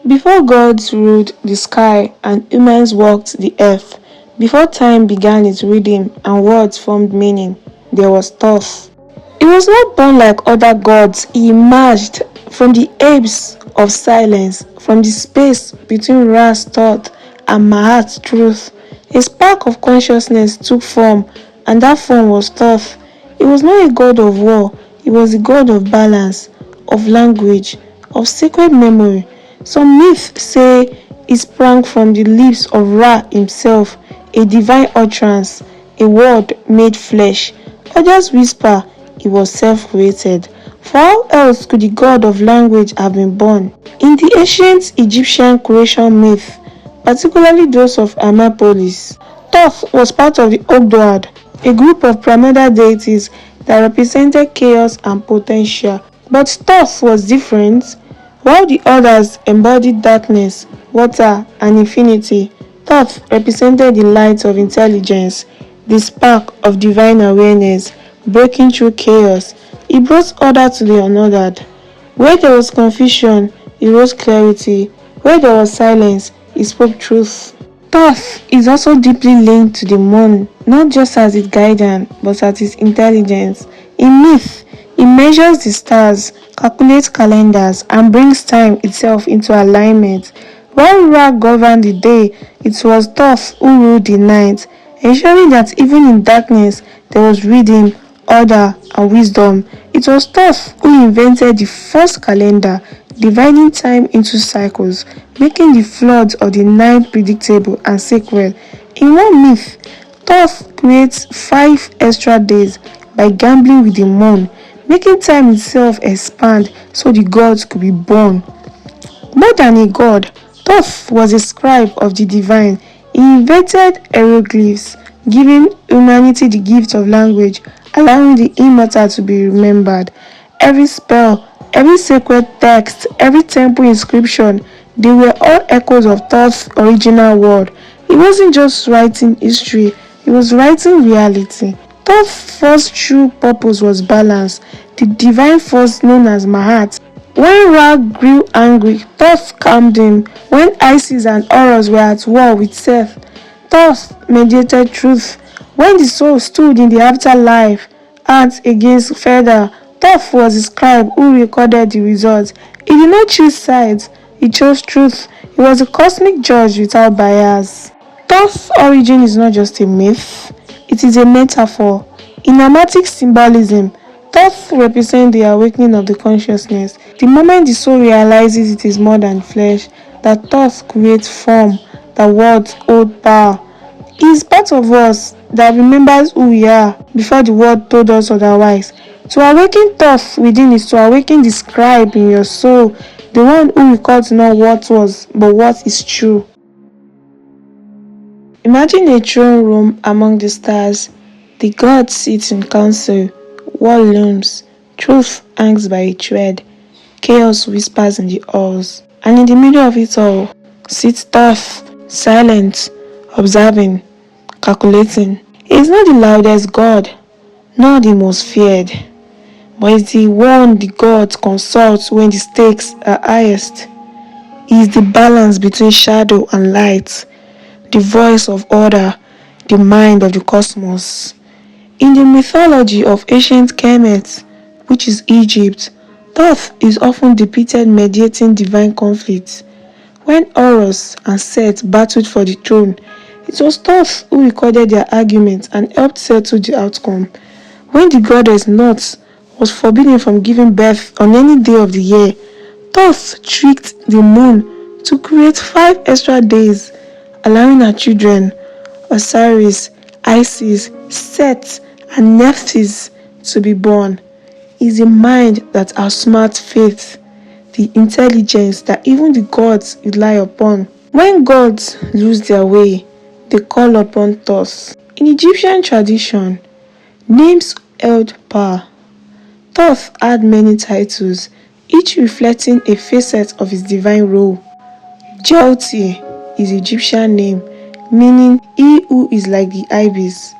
Before gods ruled the sky and humans walked the earth, before time began its rhythm and words formed meaning, there was Thoth. He was not born like other gods, he emerged from the apse of silence, from the space between Ra's Thoth and Mahat's truth. A spark of consciousness took form, and that form was Thoth. He was not a god of war, he was a god of balance, of language, of sacred memory. Some myths say he sprang from the lips of Ra himself, a divine utterance, a word made flesh. Others whisper he was self-created. For how else could the god of language have been born? In the ancient Egyptian creation myth, particularly those of Hermopolis, Thoth was part of the Ogdoad, a group of primordial deities that represented chaos and potential. But Thoth was different. While the others embodied darkness, water, and infinity, Thoth represented the light of intelligence, the spark of divine awareness, breaking through chaos. He brought order to the unordered. Where there was confusion, he wrote clarity. Where there was silence, he spoke truth. Thoth is also deeply linked to the moon, not just as its guardian, but as its intelligence. In myth, he measures the stars, calculates calendars, and brings time itself into alignment. While Ra governed the day, it was Thoth who ruled the night, ensuring that even in darkness there was rhythm, order, and wisdom. It was Thoth who invented the first calendar, dividing time into cycles, making the floods of the night predictable and sacred. In one myth, Thoth creates 5 extra days by gambling with the moon, making time itself expand so the gods could be born. More than a god, Thoth was a scribe of the divine. He invented hieroglyphs, giving humanity the gift of language, allowing the immortal to be remembered. Every spell, every sacred text, every temple inscription, they were all echoes of Thoth's original word. He wasn't just writing history, he was writing reality. Thoth's first true purpose was balance, the divine force known as Mahat. When Ra grew angry, Thoth calmed him. When Isis and Horus were at war with Seth, Thoth mediated truth. When the soul stood in the afterlife, art against feather, Thoth was the scribe who recorded the results. He did not choose sides, he chose truth. He was a cosmic judge without bias. Thoth's origin is not just a myth, it is a metaphor. In hermetic symbolism, Thoth represents the awakening of the consciousness. The moment the soul realizes it is more than flesh, that Thoth creates form, that words hold power. He is part of us that remembers who we are before the world told us otherwise. To awaken Thoth within is to awaken the scribe in your soul, the one who records not what was, but what is true. Imagine a throne room among the stars. The gods sit in council, war looms, truth hangs by a thread, chaos whispers in the halls. And in the middle of it all sits Thoth, silent, observing, calculating. He is not the loudest god, nor the most feared, but is the one the gods consult when the stakes are highest. He is the balance between shadow and light, the voice of order, the mind of the cosmos. In the mythology of ancient Kemet, which is Egypt, Thoth is often depicted mediating divine conflicts. When Horus and Seth battled for the throne, it was Thoth who recorded their arguments and helped settle the outcome. When the goddess Noth was forbidden from giving birth on any day of the year, Thoth tricked the moon to create 5 extra days, allowing her children, Osiris, Isis, Seth, and Nephthys, to be born. It is a mind that outsmarts faith, the intelligence that even the gods rely upon. When gods lose their way, they call upon Thoth. In Egyptian tradition, names held power. Thoth had many titles, each reflecting a facet of his divine role. Jeuti is Egyptian name, meaning he who is like the Ibis,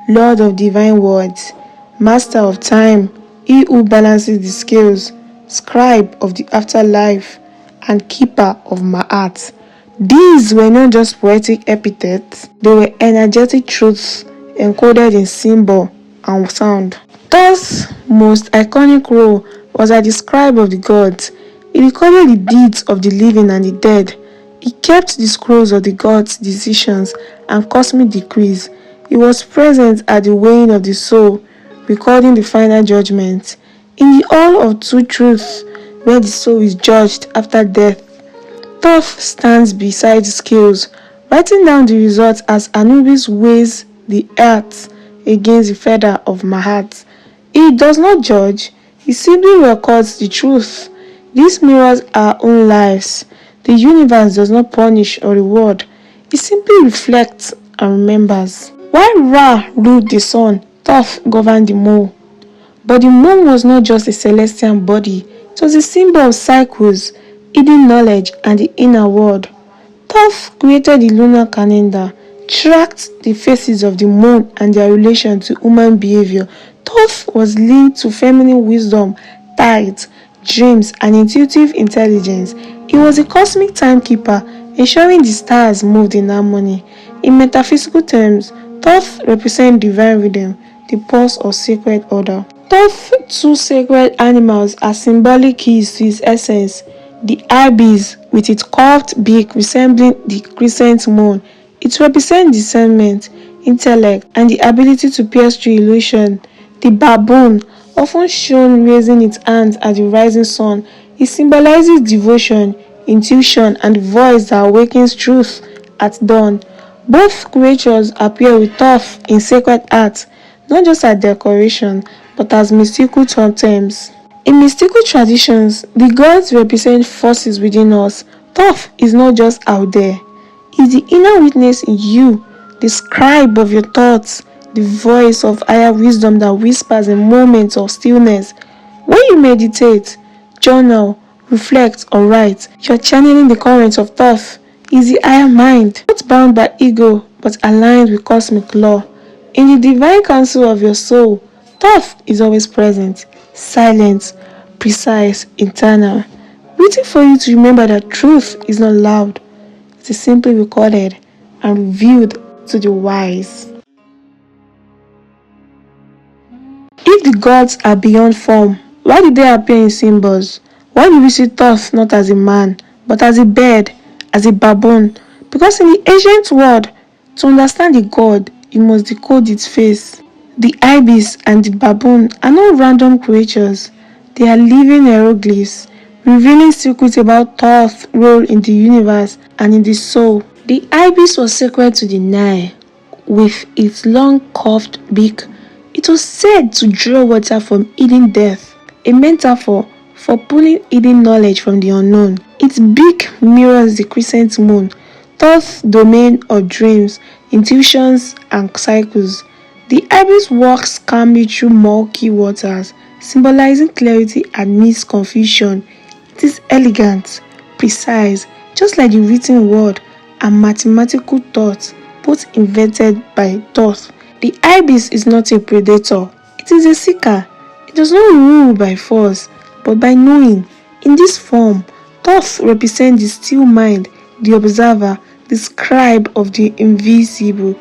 Lord of divine words, Master of time, he who balances the scales, Scribe of the afterlife, and keeper of my heart. These were not just poetic epithets, they were energetic truths encoded in symbol and sound. Thoth's most iconic role was as the scribe of the gods. He recorded the deeds of the living and the dead. He kept the scrolls of the gods' decisions and cosmic decrees. He was present at the weighing of the soul, recording the final judgment. In the Hall of Two Truths, where the soul is judged after death, Thoth stands beside the scales, writing down the results as Anubis weighs the earth against the feather of Mahat. He does not judge, he simply records the truth. This mirrors our own lives. The universe does not punish or reward, it simply reflects and remembers. While Ra ruled the sun, Thoth governed the moon. But the moon was not just a celestial body, it was a symbol of cycles, hidden knowledge, and the inner world. Thoth created the lunar calendar, tracked the phases of the moon and their relation to human behavior. Thoth was linked to feminine wisdom, tides, dreams, and intuitive intelligence. He was a cosmic timekeeper, ensuring the stars moved in harmony. In metaphysical terms, Thoth represents divine rhythm, the pulse of sacred order. Thoth's two sacred animals are symbolic keys to his essence. The Ibis, with its curved beak resembling the crescent moon, it represents discernment, intellect, and the ability to pierce through illusion. The Baboon, often shown raising its hands at the rising sun, it symbolizes devotion, intuition, and the voice that awakens truth at dawn. Both creatures appear with Thoth in sacred art, not just as decoration, but as mystical totems. In mystical traditions, the gods represent forces within us. Thoth is not just out there, he's the inner witness in you, the scribe of your thoughts, the voice of higher wisdom that whispers in moments of stillness. When you meditate, journal, reflect, or write, you're channeling the currents of Thoth. He's the higher mind, not bound by ego, but aligned with cosmic law. In the divine counsel of your soul, Thoth is always present, silent, precise, internal, waiting for you to remember that truth is not loud, it is simply recorded and revealed to the wise. If the gods are beyond form, why did they appear in symbols? Why do we see Thoth not as a man, but as a bird, as a baboon? Because in the ancient world, to understand the god, you must decode its face. The Ibis and the baboon are not random creatures, they are living hieroglyphs, revealing secrets about Thoth's role in the universe and in the soul. The Ibis was sacred to the Nile. With its long curved beak, it was said to draw water from hidden depth, a metaphor for pulling hidden knowledge from the unknown. Its beak mirrors the crescent moon, Thoth's domain of dreams, intuitions, and cycles. The Ibis walks calmly through murky waters, symbolizing clarity amidst confusion. It is elegant, precise, just like the written word and mathematical thought, both invented by Thoth. The Ibis is not a predator, it is a seeker. It does not rule by force, but by knowing. In this form, Thoth represents the still mind, the observer, the scribe of the invisible.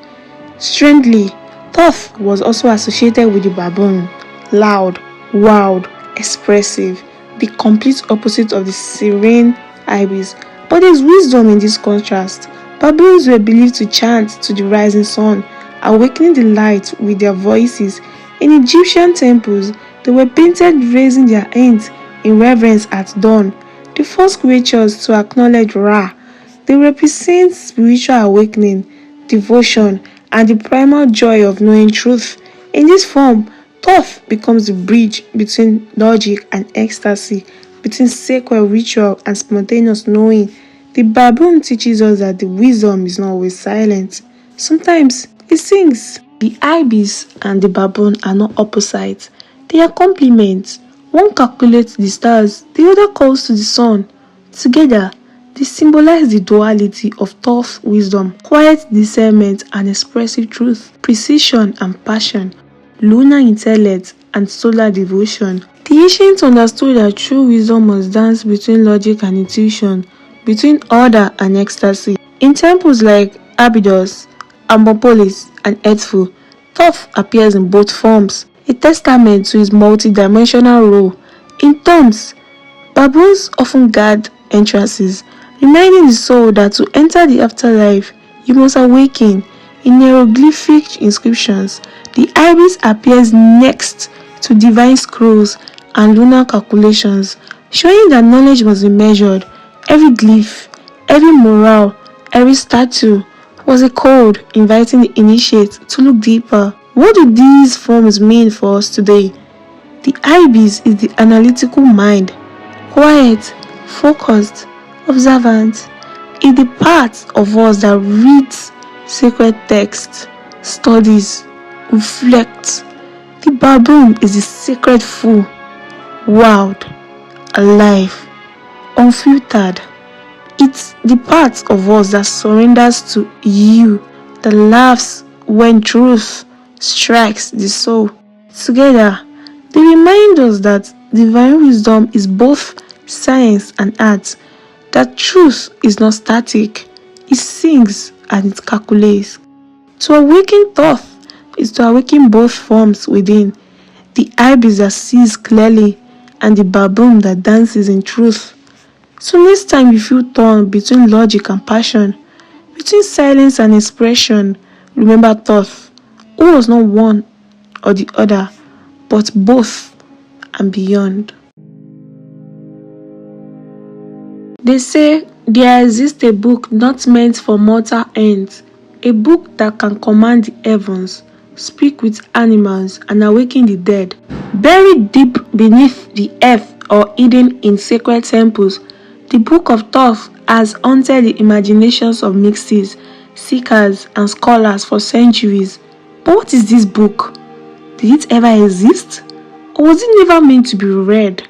Strangely, Thoth was also associated with the baboon, loud, wild, expressive, the complete opposite of the serene Ibis. But there is wisdom in this contrast. Baboons were believed to chant to the rising sun, awakening the light with their voices. In Egyptian temples, they were painted raising their hands in reverence at dawn, the first creatures to acknowledge Ra. They represent spiritual awakening, devotion, and the primal joy of knowing truth. In this form, Thoth becomes the bridge between logic and ecstasy, between sacred ritual and spontaneous knowing. The baboon teaches us that the wisdom is not always silent. Sometimes it sings. The ibis and the baboon are not opposites. They are complements. One calculates the stars, the other calls to the sun. Together, they symbolize the duality of Thoth's wisdom, quiet discernment and expressive truth, precision and passion, lunar intellect and solar devotion. The ancients understood that true wisdom must dance between logic and intuition, between order and ecstasy. In temples like Abydos, Amorpolis, and Edfu, Thoth appears in both forms, a testament to his multi-dimensional role. In tombs, baboons often guard entrances, reminding the soul that to enter the afterlife, you must awaken. In hieroglyphic inscriptions, the Ibis appears next to divine scrolls and lunar calculations, showing that knowledge must be measured. Every glyph, every mural, every statue was a code inviting the initiate to look deeper. What do these forms mean for us today? The Ibis is the analytical mind, quiet, focused, observant. It's the part of us that reads sacred texts, studies, reflects. The baboon is the sacred fool, wild, alive, unfiltered. It's the part of us that surrenders to you, that laughs when truth strikes the soul. Together, they remind us that divine wisdom is both science and art, that truth is not static, it sings and it calculates. To awaken Thoth is to awaken both forms within, the ibis that sees clearly and the baboon that dances in truth. So next time you feel torn between logic and passion, between silence and expression, remember Thoth, who was not one or the other, but both and beyond. They say there exists a book not meant for mortal ends, a book that can command the heavens, speak with animals, and awaken the dead. Buried deep beneath the earth or hidden in sacred temples, the Book of Thoth has haunted the imaginations of mystics, seekers, and scholars for centuries. But what is this book? Did it ever exist? Or was it never meant to be read,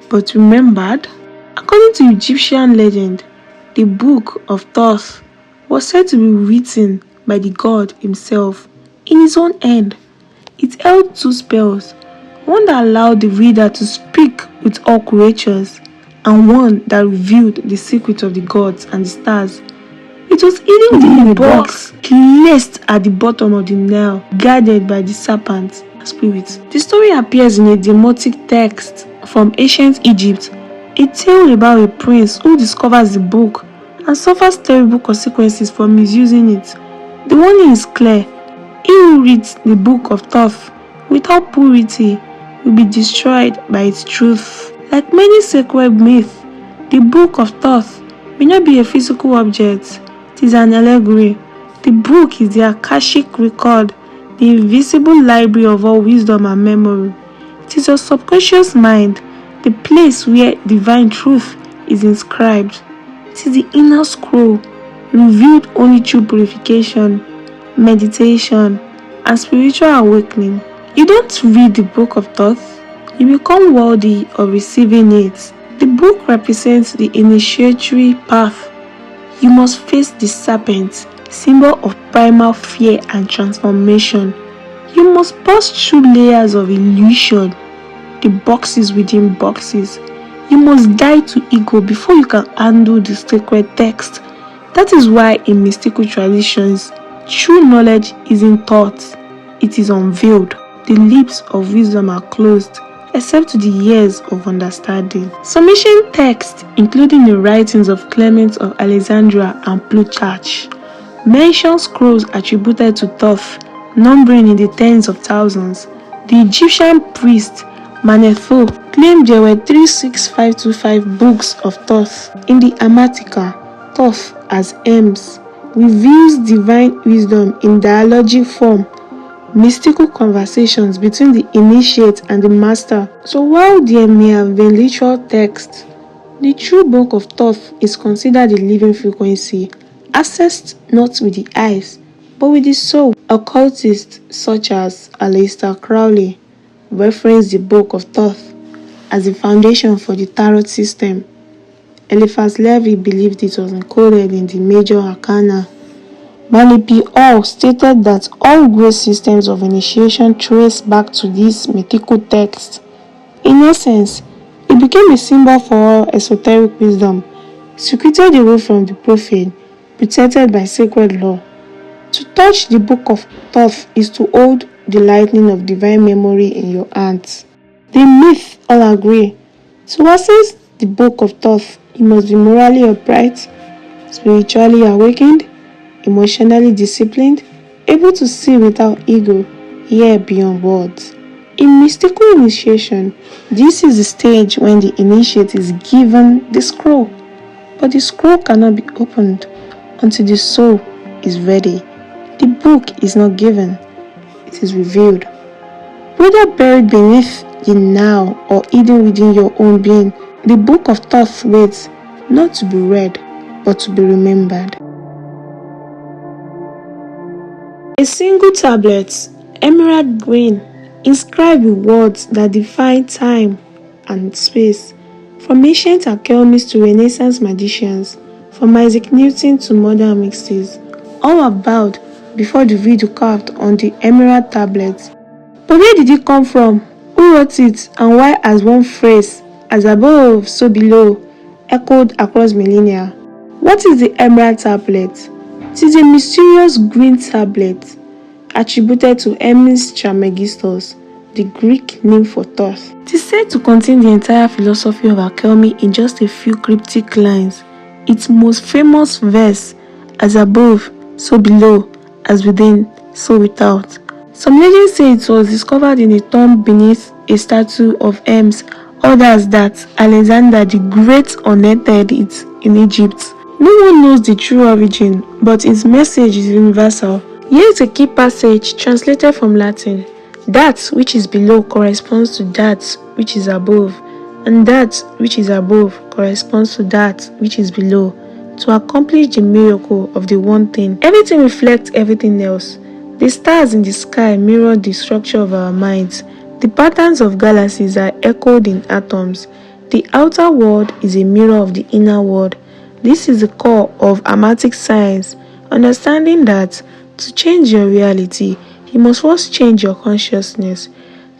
but remembered? According to Egyptian legend, the Book of Thoth was said to be written by the god himself in his own hand. It held two spells, one that allowed the reader to speak with all creatures, and one that revealed the secret of the gods and the stars. It was hidden in a box placed at the bottom of the Nile, guarded by the serpent spirits. The story appears in a demotic text from ancient Egypt, a tale about a prince who discovers the book and suffers terrible consequences for misusing it. The warning is clear: he who reads the Book of Thoth without purity will be destroyed by its truth. Like many sacred myths, the Book of Thoth may not be a physical object, it is an allegory. The book is the Akashic record, the invisible library of all wisdom and memory. It is your subconscious mind, the place where divine truth is inscribed. It is the inner scroll, revealed only through purification, meditation, and spiritual awakening. You don't read the Book of Thoth, you become worthy of receiving it. The book represents the initiatory path. You must face the serpent, symbol of primal fear and transformation. You must burst through layers of illusion, the boxes within boxes. You must die to ego before you can handle the sacred text. That is why in mystical traditions, true knowledge isn't taught, it is unveiled. The lips of wisdom are closed, except to the ears of understanding. Some ancient texts, including the writings of Clement of Alexandria and Plutarch, mention scrolls attributed to Thoth, numbering in the tens of thousands. The Egyptian priest Manetho claimed there were 36525 books of Thoth. In the Mythical, Thoth as Ems reveals divine wisdom in dialogic form, mystical conversations between the initiate and the master. So while there may have been literal text, the true Book of Thoth is considered a living frequency, accessed not with the eyes, but with the soul. Occultists such as Aleister Crowley reference the Book of Thoth as the foundation for the tarot system. Eliphas Levi believed it was encoded in the major arcana. Malipi All stated that all great systems of initiation trace back to this mythical text. In essence, it became a symbol for all esoteric wisdom, secreted away from the profane, protected by sacred law. To touch the book of Thoth is to hold the lightning of divine memory in your hands. The myth all agree. To access the book of Thoth, you must be morally upright, spiritually awakened, emotionally disciplined, able to see without ego, hear beyond words. In mystical initiation, this is the stage when the initiate is given the scroll, but the scroll cannot be opened until the soul is ready. The book is not given, it is revealed. Whether buried beneath the now or hidden within your own being, the book of Thoth waits not to be read, but to be remembered. A single tablet, emerald green, inscribed with words that define time and space, from ancient alchemists to Renaissance magicians, from Isaac Newton to modern mixers, all are bowed before the video carved on the emerald tablet. But where did it come from? Who wrote it, and why has one phrase, as above, so below, echoed across millennia? What is the emerald tablet? It is a mysterious green tablet attributed to Hermes Trismegistus, the Greek name for Thoth. It is said to contain the entire philosophy of alchemy in just a few cryptic lines. Its most famous verse, as above, so below, as within, so without. Some legends say it was discovered in a tomb beneath a statue of Hermes, others that Alexander the Great unearthed it in Egypt. No one knows the true origin, but its message is universal. Here is a key passage translated from Latin. That which is below corresponds to that which is above, and that which is above corresponds to that which is below. To accomplish the miracle of the one thing, everything reflects everything else. The stars in the sky mirror the structure of our minds. The patterns of galaxies are echoed in atoms. The outer world is a mirror of the inner world. This is the core of hermetic science, understanding that to change your reality, you must first change your consciousness.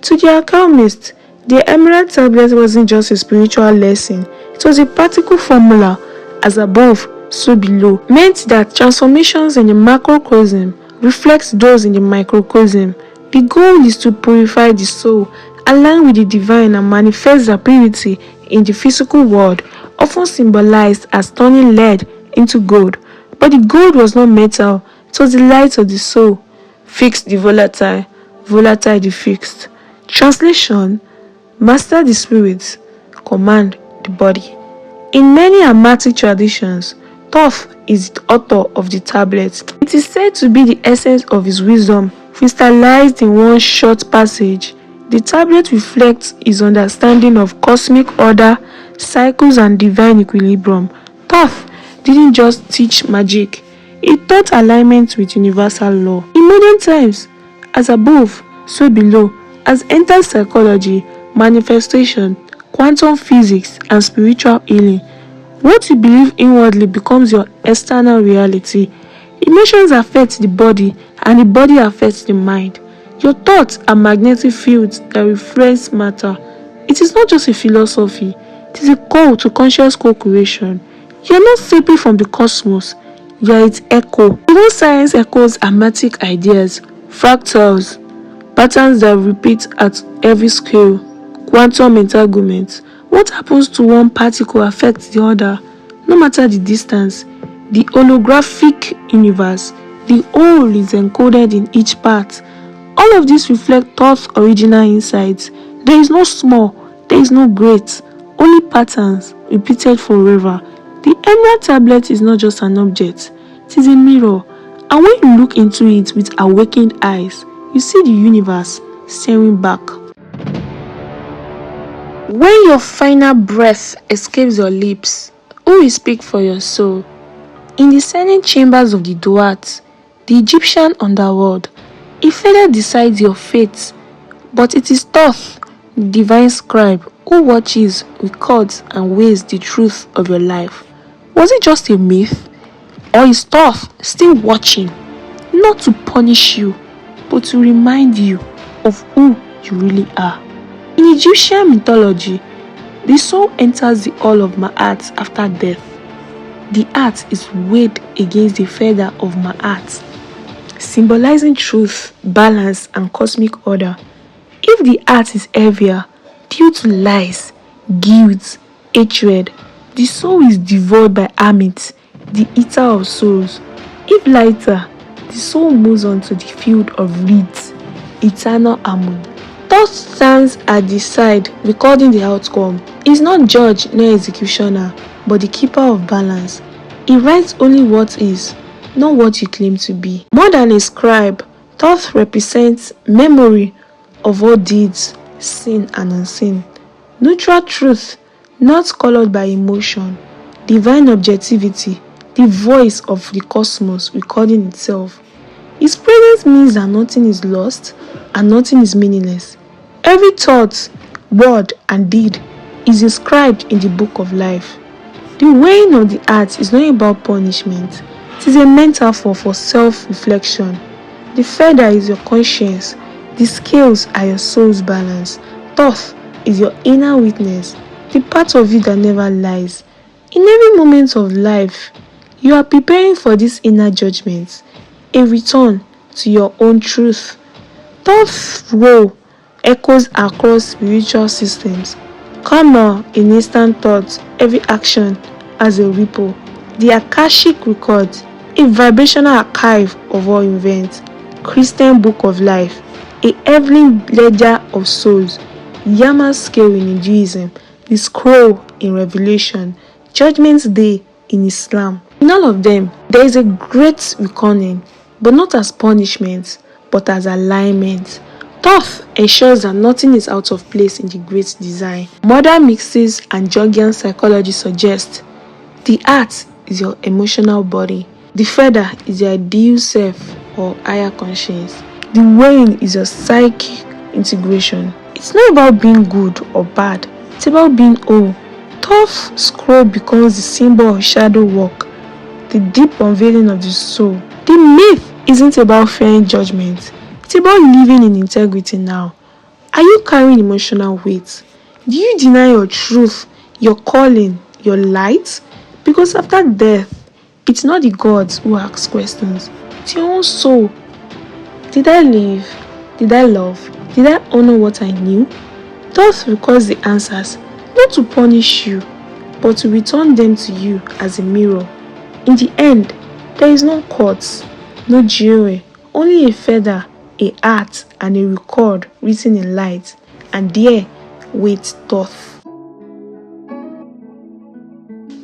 To the alchemist, the emerald tablet wasn't just a spiritual lesson, it was a practical formula, as above, so below, meant that transformations in the macrocosm reflect those in the microcosm. The goal is to purify the soul, align with the divine, and manifest the purity in the physical world, often symbolized as turning lead into gold. But the gold was not metal, it was the light of the soul. Fix the volatile, volatile the fixed. Translation: master the spirit, command the body. In many hermetic traditions, Thoth is the author of the tablet. It is said to be the essence of his wisdom, crystallized in one short passage. The tablet reflects his understanding of cosmic order, cycles, and divine equilibrium. Thoth didn't just teach magic, he taught alignment with universal law. In modern times, as above, so below, has entered psychology, manifestation, quantum physics, and spiritual healing. What you believe inwardly becomes your external reality. Emotions affect the body, and the body affects the mind. Your thoughts are magnetic fields that reflect matter. It is not just a philosophy, it is a call to conscious co-creation. You are not separate from the cosmos, you are its echo. Even science echoes hermetic ideas, fractals, patterns that repeat at every scale, quantum entanglement. What happens to one particle affects the other, no matter the distance. The holographic universe, the whole is encoded in each part. All of this reflects Thoth's original insights. There is no small, there is no great, only patterns repeated forever. The emerald tablet is not just an object, it is a mirror. And when you look into it with awakened eyes, you see the universe staring back. When your final breath escapes your lips, who will speak for your soul? In the silent chambers of the Duat, the Egyptian underworld, a feather decides your fate, but it is Thoth, the divine scribe, who watches, records, and weighs the truth of your life. Was it just a myth? Or is Thoth still watching? not to punish you, but to remind you of who you really are. In Egyptian mythology, the soul enters the hall of Ma'at after death. The heart is weighed against the feather of Ma'at, symbolizing truth, balance, and cosmic order. If the heart is heavier due to lies, guilt, hatred, the soul is devoured by Amit, the eater of souls. If lighter, the soul moves on to the field of reeds, eternal harmony. Thoth stands at the side, recording the outcome. He is not judge nor executioner, but the keeper of balance. He writes only what is, not what you claim to be. More than a scribe, Thoth represents memory of all deeds, seen and unseen. Neutral truth, not colored by emotion. Divine objectivity, the voice of the cosmos recording itself. His presence means that nothing is lost and nothing is meaningless. Every thought, word, and deed is inscribed in the book of life. The weighing of the heart is not about punishment. It is a metaphor for self-reflection. The feather is your conscience. The scales are your soul's balance. Thoth is your inner witness, the part of you that never lies. In every moment of life, you are preparing for this inner judgment, a return to your own truth. Thoth's role echoes across spiritual systems. Karma in instant thoughts, every action has a ripple. The Akashic records, a vibrational archive of all events. Christian book of life, a heavenly ledger of souls. Yama scale in Hinduism, the scroll in Revelation, Judgment Day in Islam. In all of them, there is a great reckoning, but not as punishment, but as alignment. Thoth ensures that nothing is out of place in the great design. Modern mixes and Jungian psychology suggest the heart is your emotional body, the feather is your ideal self or higher conscience, the weighing is your psychic integration. It's not about being good or bad, it's about being whole. Thoth's scroll becomes the symbol of shadow work, the deep unveiling of the soul. The myth isn't about fearing judgment, it's about living in integrity now. Are you carrying emotional weight? Do you deny your truth, your calling, your light? Because after death, it's not the gods who ask questions, it's your own soul. Did I live? Did I love? Did I honor what I knew? Thoth records the answers, not to punish you, but to return them to you as a mirror. In the end, there is no court, no jury, only a feather, a heart, and a record written in light, and there waits Thoth.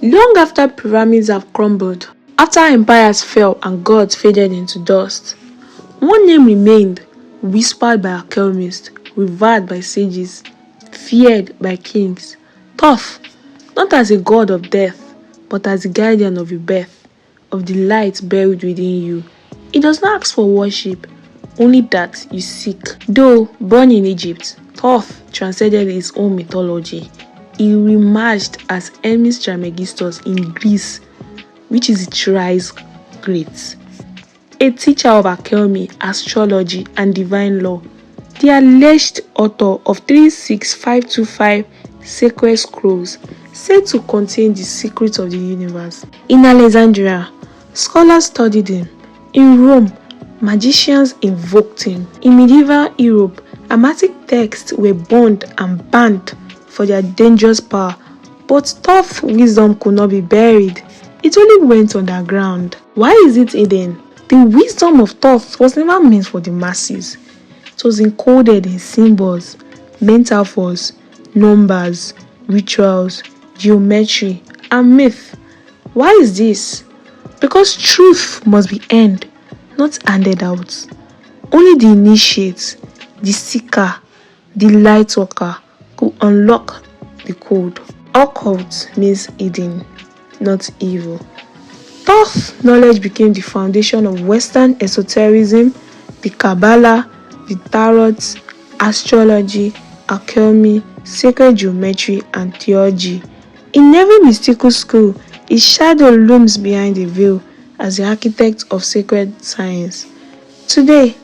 Long after pyramids have crumbled, after empires fell and gods faded into dust, one name remained, whispered by alchemists, revered by sages, feared by kings. Thoth, not as a god of death, but as the guardian of rebirth, of the light buried within you. He does not ask for worship, only that you seek. Though born in Egypt, Thoth transcended his own mythology. He reemerged as Hermes Trismegistus in Greece, which is the thrice great, a teacher of alchemy, astrology, and divine law, the alleged author of 36525 sacred scrolls said to contain the secrets of the universe. In Alexandria, scholars studied him. In Rome, magicians invoked him. In medieval Europe, hermetic texts were burned and banned for their dangerous power, but Thoth's wisdom could not be buried. It only went underground. Why is it hidden? The wisdom of Thoth was never meant for the masses. It was encoded in symbols, metaphors, numbers, rituals, geometry, and myth. Why is this? Because truth must be earned, not handed out. Only the initiates, the seeker, the light worker could unlock the code. Occult means hidden, not evil. Thoth's knowledge became the foundation of Western esotericism, the Kabbalah, the Tarot, astrology, alchemy, sacred geometry, and theology. In every mystical school, his shadow looms behind the veil as the architect of sacred science. Today,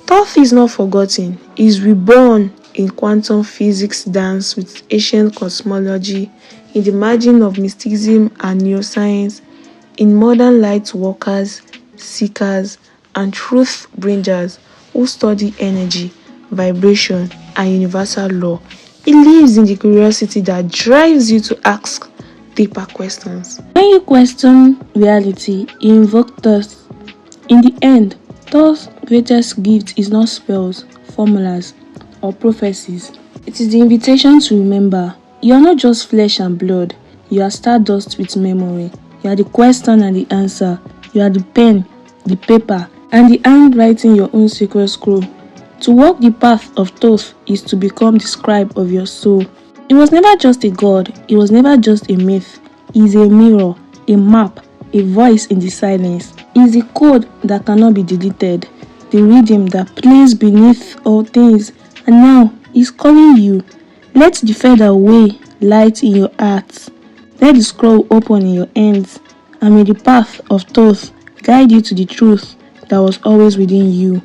Thoth is not forgotten, he is reborn in quantum physics dance with ancient cosmology, in the margin of mysticism and neuroscience, in modern light workers, seekers, and truth bringers who study energy, vibration, and universal law. He lives in the curiosity that drives you to ask deeper questions. When you question reality, you invoke Thoth. In the end, Thoth's greatest gift is not spells, formulas, or prophecies. It is the invitation to remember you are not just flesh and blood, you are stardust with memory. You are the question and the answer. You are the pen, the paper, and the hand writing your own secret scroll. To walk the path of Thoth is to become the scribe of your soul. It was never just a god, it was never just a myth. It is a mirror, a map, a voice in the silence. It is a code that cannot be deleted, the rhythm that plays beneath all things. And now he's calling you. Let the feather weigh light in your heart. Let the scroll open in your hands, and may the path of Thoth guide you to the truth that was always within you.